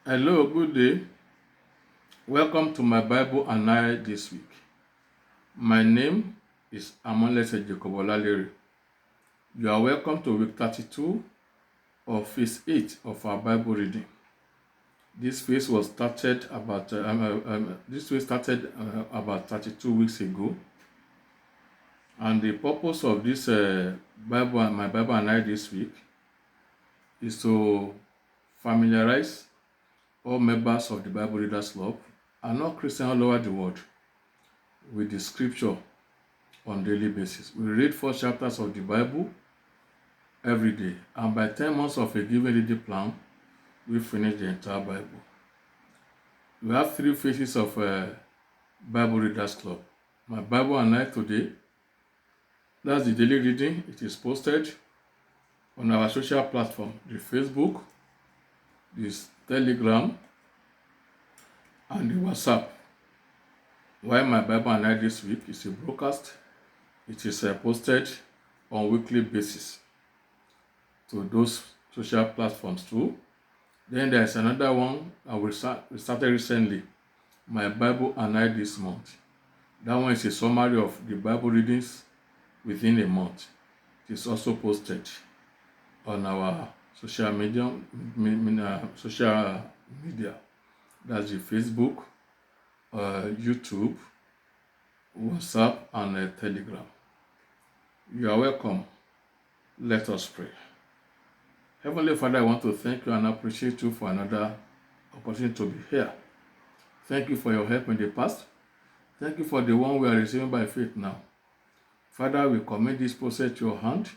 Hello, good day. Welcome to my Bible and I this week. My name is Amonlese Jacob Olalere. You are welcome to week 32 of phase 8 of our Bible reading. This phase was started about 32 weeks ago, and the purpose of this my Bible and I this week is to familiarize all members of the Bible Readers Club and all Christians all over the world with the scripture on daily basis. We read 4 chapters of the Bible every day, and by 10 months of a given reading plan, we finish the entire Bible. We have 3 phases of Bible Readers Club. My Bible and I today, that's the daily reading. It is posted on our social platform, the Facebook, the Telegram, and the WhatsApp. While my Bible and I this week is a broadcast, it is posted on weekly basis to those social platforms too. Then there's another one we started recently, my Bible and I this month. That one is a summary of the Bible readings within a month. It is also posted on our social media. That's the Facebook, YouTube, WhatsApp, and Telegram. You are welcome. Let us pray. Heavenly Father, I want to thank you and appreciate you for another opportunity to be here. Thank you for your help in the past. Thank you for the one we are receiving by faith now. Father, we commit this process to your hand.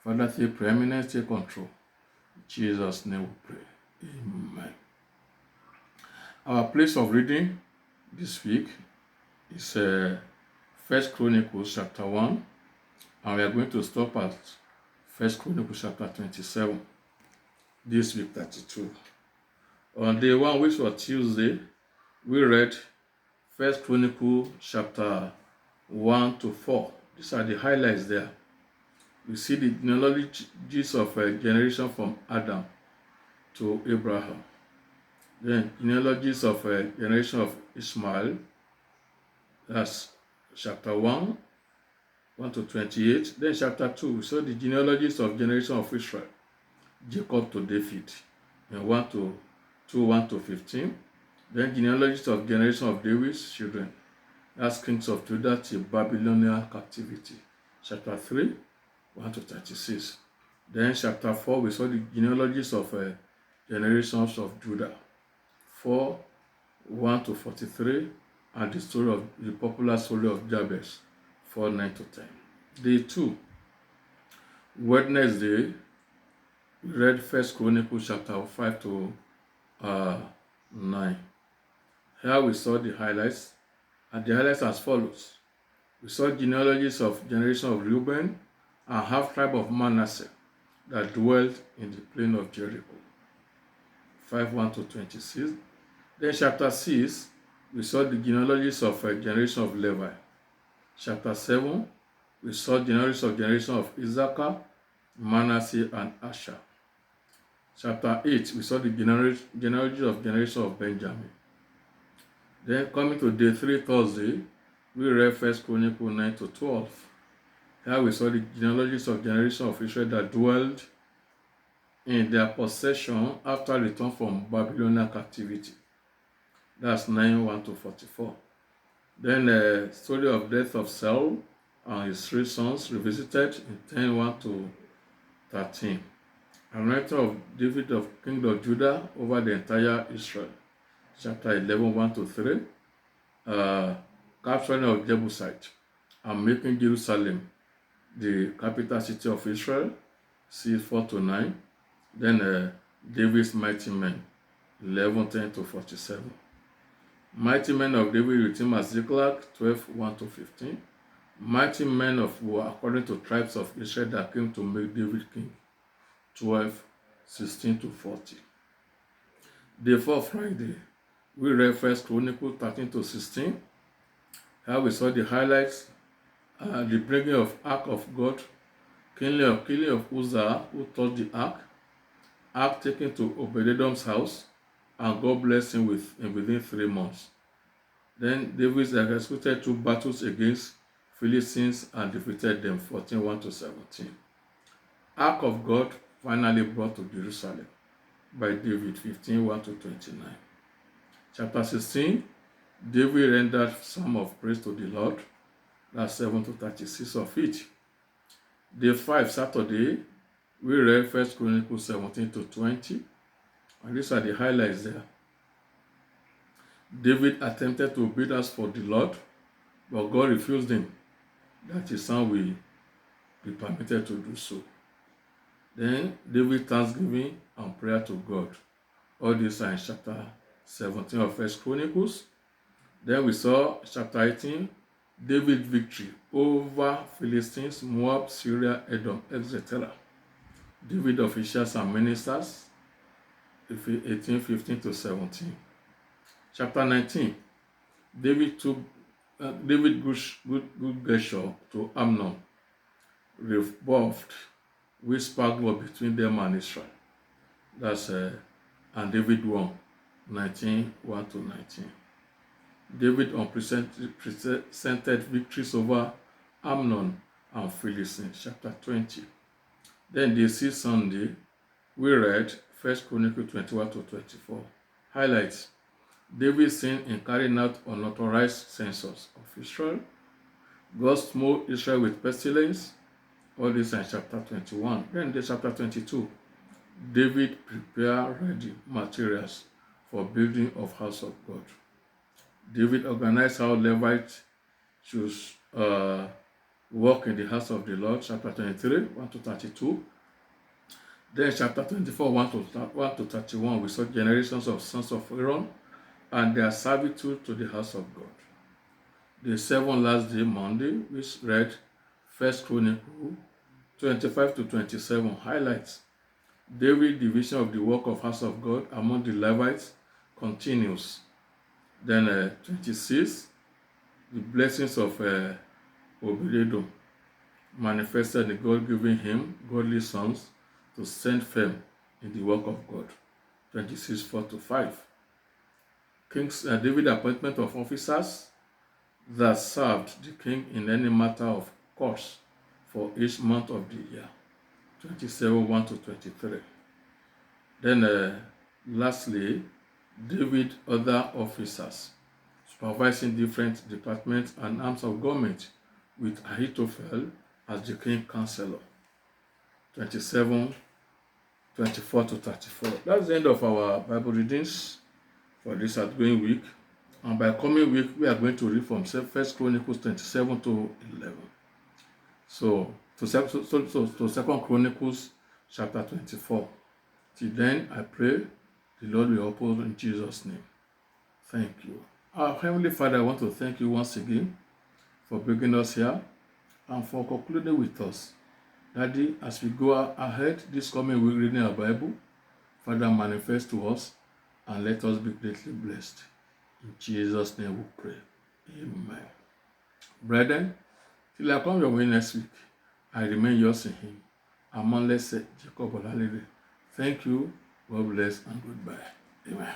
Father, take preeminence, take control. In Jesus' name we pray. Amen. Our place of reading this week is 1 Chronicles chapter 1, and we are going to stop at 1 Chronicles chapter 27, this week 32. On day 1, which was Tuesday, we read 1 Chronicles chapter 1 to 4. These are the highlights there. We see the genealogies of a generation from Adam to Abraham. Then genealogies of a generation of Ishmael. That's chapter 1 to 28. Then chapter 2, we saw the genealogies of generation of Israel, Jacob to David, and 1 to 15. Then genealogies of generation of David's children, that's kings of Judah till Babylonian captivity, chapter 3, 1 to 36. Then chapter 4, we saw the genealogies of generations of Judah, 4, 1 to 43, and the popular story of Jabez, 4, 9 to 10. Day 2, Wednesday, we read 1 Chronicles chapter 5 to 9. Here we saw the highlights, and the highlights as follows. We saw genealogies of generation of Reuben and half tribe of Manasseh that dwelled in the plain of Jericho, 5, 1 to 26. Then chapter 6, we saw the genealogies of a generation of Levi. Chapter 7, we saw genealogies of generation of Issachar, Manasseh, and Asher. Chapter 8, we saw the genealogy of generation of Benjamin. Then coming to day 3, Thursday, we read 1 Chronicles 9 to 12. Here we saw the genealogies of generation of Israel that dwelled in their possession after return from Babylonian captivity. That's 9, 1 to 44. Then the story of death of Saul and his 3 sons revisited in 10, 1 to 13. Anointing of David of king of Judah over the entire Israel, chapter 11, 1 to 3. Capturing of Jebusite and making Jerusalem the capital city of Israel, c. 4 to 9. Then David's mighty men, 11, 10 to 47. Mighty men of David with him at Ziklag, 12, 1 to 15. Mighty men of war according to tribes of Israel that came to make David king, 12, 16 to 40. Day 4, Friday, we read 1 Chronicles 13 to 16. Here we saw the highlights, the bringing of Ark of God, killing of Uzzah, who touched the Ark taken to Obed-Edom's house, and God blessed him within 3 months. Then David executed 2 battles against Philistines and defeated them 14:1-17. Ark of God finally brought to Jerusalem by David 15:1-29. Chapter 16, David rendered psalm of praise to the Lord. That's 7-36 of it. Day 5, Saturday, we read 1 Chronicles 17-20, and these are the highlights there. David attempted to build us for the Lord, but God refused him that his son will be permitted to do so. Then David thanksgiving and prayer to God. All these are in chapter 17 of 1 Chronicles. Then we saw chapter 18, David's victory over Philistines, Moab, Syria, Edom, etc. David officials and ministers, 18:15-17. Chapter 19, David good gesture to Amnon, rebuffed, which sparked war between them and Israel. That's and David won 19:1-19. David presented victories over Amnon and Philistines, chapter 20. Then day 6 Sunday, we read 1 Chronicles 21-24. Highlights: David sinned in carrying out unauthorized census of Israel. God smote Israel with pestilence. All this in chapter 21. Then in chapter 22, David prepared ready materials for building of house of God. David organized how Levites should work in the house of the Lord, chapter 23, 1-32. Then chapter 24, 1-31, we saw generations of sons of Aaron and their servitude to the house of God. The 7th last day, Monday, which read 1 Chronicles 25-27, highlights David's division of the work of house of God among the Levites continues. Then 26, the blessings of Obed-Edom manifested in God giving him godly sons to stand firm in the work of God. 26:4-5. David's appointment of officers that served the king in any matter of course for each month of the year. 27:1-23. Then lastly, David other officers supervising different departments and arms of government with Ahithophel as the king counselor. 27:24-34. That's the end of our Bible readings for this outgoing week. And by coming week, we are going to read from 1 Chronicles 27-11. So to 2 Chronicles chapter 24. Till then, I pray the Lord will help us in Jesus' name. Thank you. Our Heavenly Father, I want to thank you once again for bringing us here and for concluding with us. Daddy, as we go ahead this coming week reading our Bible, Father, manifest to us and let us be greatly blessed. In Jesus' name we pray. Amen. Brethren, till I come your way next week, I remain yours in him. Amonlese Jacob Olalere. Thank you, God bless, and goodbye. Amen.